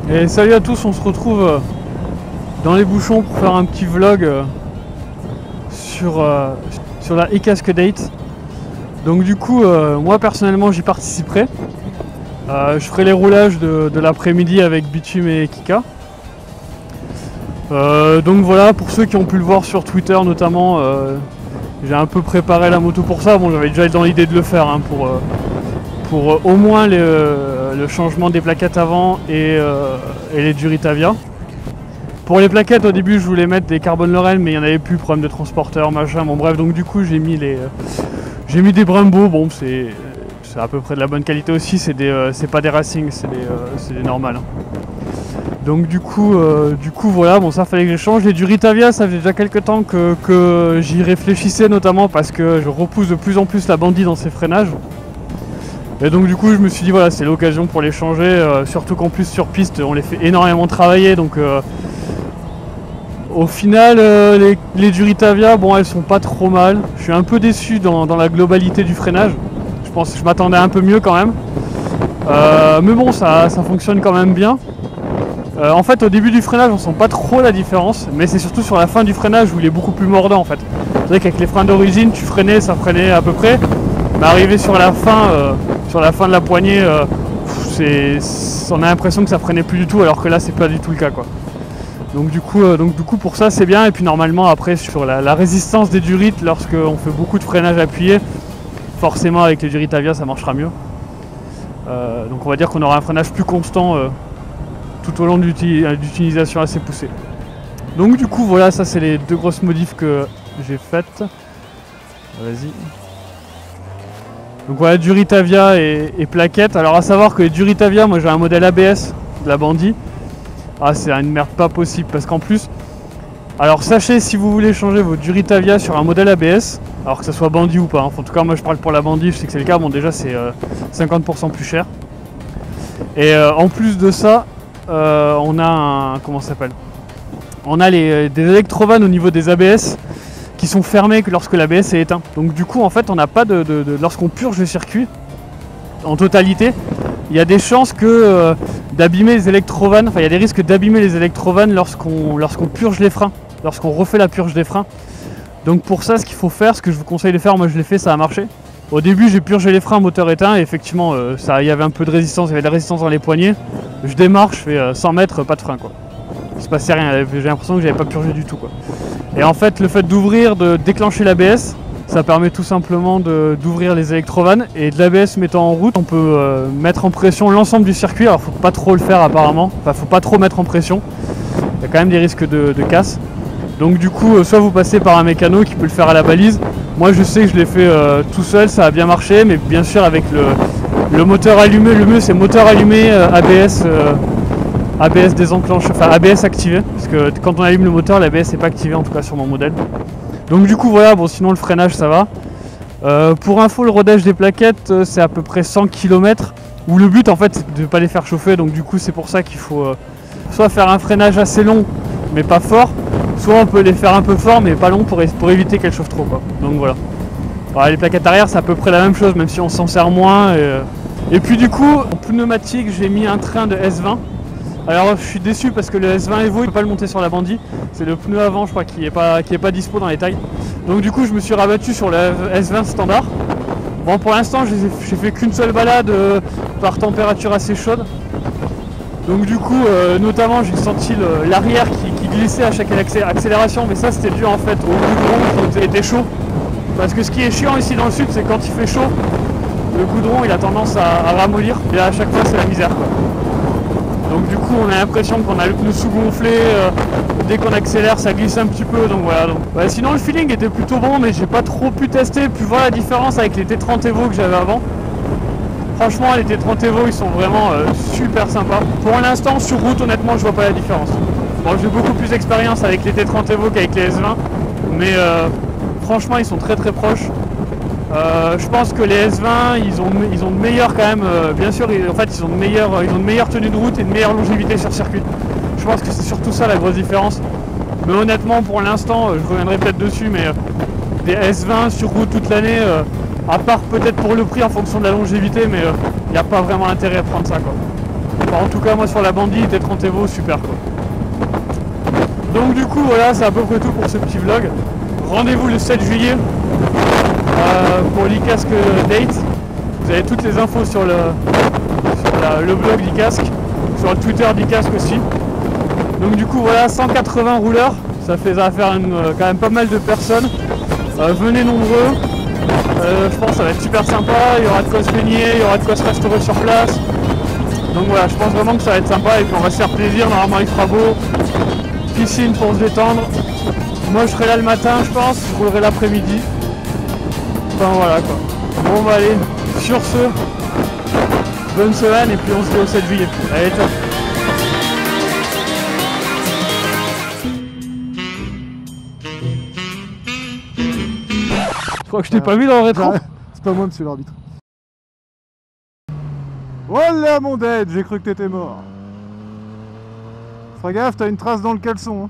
Et salut à tous, on se retrouve dans les bouchons pour faire un petit vlog sur la e-Cascade. Donc du coup, moi personnellement j'y participerai. Je ferai les roulages de l'après-midi avec Bitume et Kika. Donc voilà, pour ceux qui ont pu le voir sur Twitter notamment, j'ai un peu préparé la moto pour ça. Bon, j'avais déjà dans l'idée de le faire hein, pour au moins le changement des plaquettes avant et les Duritavia. Pour les plaquettes, au début je voulais mettre des Carbon Lorraine, mais il n'y en avait plus, problème de transporteur, machin, bon bref, donc du coup j'ai mis des Brembo. Bon, c'est à peu près de la bonne qualité aussi, c'est pas des Racing, c'est des normales. Donc du coup voilà, bon ça fallait que je change. Les Duritavia, ça faisait déjà quelques temps que j'y réfléchissais, notamment parce que je repousse de plus en plus la Bandit dans ses freinages. Et donc du coup je me suis dit voilà, c'est l'occasion pour les changer, surtout qu'en plus sur piste on les fait énormément travailler, donc au final les Duritavia, bon elles sont pas trop mal. Je suis un peu déçu dans la globalité du freinage, je pense que je m'attendais un peu mieux quand même, mais bon ça fonctionne quand même bien. En fait au début du freinage on sent pas trop la différence, mais c'est surtout sur la fin du freinage où il est beaucoup plus mordant en fait. C'est vrai qu'avec les freins d'origine tu freinais, ça freinait à peu près, mais arrivé sur la fin de la poignée, on a l'impression que ça freinait plus du tout, alors que là c'est pas du tout le cas quoi. Donc du coup pour ça c'est bien. Et puis normalement après sur la résistance des Durit, lorsqu'on fait beaucoup de freinage appuyé, forcément avec les Duritavia ça marchera mieux. Donc on va dire qu'on aura un freinage plus constant tout au long d'utilisation assez poussée. Donc du coup voilà, ça c'est les deux grosses modifs que j'ai faites. Vas-y. Donc voilà, Duritavia et plaquettes. Alors à savoir que les Duritavia, moi j'ai un modèle ABS de la Bandit. Ah, c'est une merde pas possible parce qu'en plus, alors sachez, si vous voulez changer vos Duritavia sur un modèle ABS, alors que ce soit Bandit ou pas, hein. En tout cas moi je parle pour la Bandit, je sais que c'est le cas. Bon déjà c'est 50% plus cher. Et en plus de ça, on a un, comment ça s'appelle, on a des électrovannes au niveau des ABS qui sont fermés que lorsque l'ABS est éteint. Donc du coup en fait on n'a pas lorsqu'on purge le circuit en totalité, il y a des chances que d'abîmer les électrovannes, enfin il y a des risques d'abîmer les électrovannes lorsqu'on purge les freins, lorsqu'on refait la purge des freins. Donc pour ça ce qu'il faut faire, ce que je vous conseille de faire, moi je l'ai fait, ça a marché. Au début j'ai purgé les freins moteur éteint et effectivement il y avait un peu de résistance, il y avait de la résistance dans les poignées. Je démarre, je fais 100 mètres, pas de frein quoi. Il se passait rien, j'ai l'impression que j'avais pas purgé du tout quoi. Et en fait le fait d'ouvrir, de déclencher l'ABS, ça permet tout simplement d'ouvrir les électrovannes, et de l'ABS mettant en route, on peut mettre en pression l'ensemble du circuit. Alors faut pas trop le faire apparemment, enfin faut pas trop mettre en pression, il y a quand même des risques de casse. Donc du coup soit vous passez par un mécano qui peut le faire à la balise. Moi je sais que je l'ai fait tout seul, ça a bien marché, mais bien sûr avec le moteur allumé, le mieux c'est moteur allumé, ABS désenclenché, enfin ABS activé, parce que quand on allume le moteur, l'ABS n'est pas activé, en tout cas sur mon modèle. Donc du coup voilà, bon sinon le freinage ça va. Pour info, le rodage des plaquettes c'est à peu près 100 km, où le but en fait c'est de ne pas les faire chauffer. Donc du coup c'est pour ça qu'il faut soit faire un freinage assez long mais pas fort, soit on peut les faire un peu fort mais pas long pour éviter qu'elles chauffent trop quoi. Donc voilà. Alors, les plaquettes arrière c'est à peu près la même chose, même si on s'en sert moins. Et puis du coup en pneumatique j'ai mis un train de S20. Alors je suis déçu parce que le S20 Evo il ne peut pas le monter sur la Bandit, c'est le pneu avant je crois qui est pas dispo dans les tailles. Donc du coup je me suis rabattu sur le S20 standard. Bon pour l'instant j'ai fait qu'une seule balade par température assez chaude. Donc du coup notamment j'ai senti l'arrière qui glissait à chaque accélération, mais ça c'était dû en fait au goudron qui était chaud. Parce que ce qui est chiant ici dans le sud c'est quand il fait chaud, le goudron il a tendance à ramollir et à chaque fois c'est la misère quoi. Donc du coup on a l'impression qu'on a le pneu sous-gonflé, dès qu'on accélère ça glisse un petit peu, donc voilà. Donc, ouais, sinon le feeling était plutôt bon, mais j'ai pas trop pu tester, puis voir la différence avec les T30 Evo que j'avais avant. Franchement les T30 Evo ils sont vraiment super sympas. Pour l'instant sur route honnêtement je vois pas la différence. Bon j'ai beaucoup plus d'expérience avec les T30 Evo qu'avec les S20, mais franchement ils sont très très proches. Je pense que les S20 ils ont de meilleurs quand même, bien sûr en fait ils ont de meilleure tenue de route et de meilleure longévité sur circuit. Je pense que c'est surtout ça la grosse différence. Mais honnêtement pour l'instant, je reviendrai peut-être dessus, mais des S20 sur route toute l'année, à part peut-être pour le prix en fonction de la longévité, mais il n'y a pas vraiment intérêt à prendre ça quoi. Enfin, en tout cas moi sur la Bandit T30 Evo super quoi. Donc du coup voilà, c'est à peu près tout pour ce petit vlog. Rendez-vous le 7 juillet pour l'e-casque date. Vous avez toutes les infos sur le blog d'e-casque, sur le Twitter d'e-casque aussi. Donc du coup voilà, 180 rouleurs, ça va faire quand même pas mal de personnes. Venez nombreux, je pense que ça va être super sympa, il y aura de quoi se baigner, il y aura de quoi se restaurer sur place. Donc voilà, je pense vraiment que ça va être sympa et puis on va se faire plaisir, normalement il fera beau. Piscine pour se détendre. Moi je serai là le matin je pense, je roulerai l'après-midi. Enfin voilà quoi. Bon bah allez, sur ce, bonne semaine et puis on se dit au 7 juillet. Allez, ciao. Je crois que je t'ai pas vu dans le rétro. C'est pas moi monsieur l'arbitre. Voilà mon dead, j'ai cru que t'étais mort. Fais gaffe, t'as une trace dans le caleçon. Hein.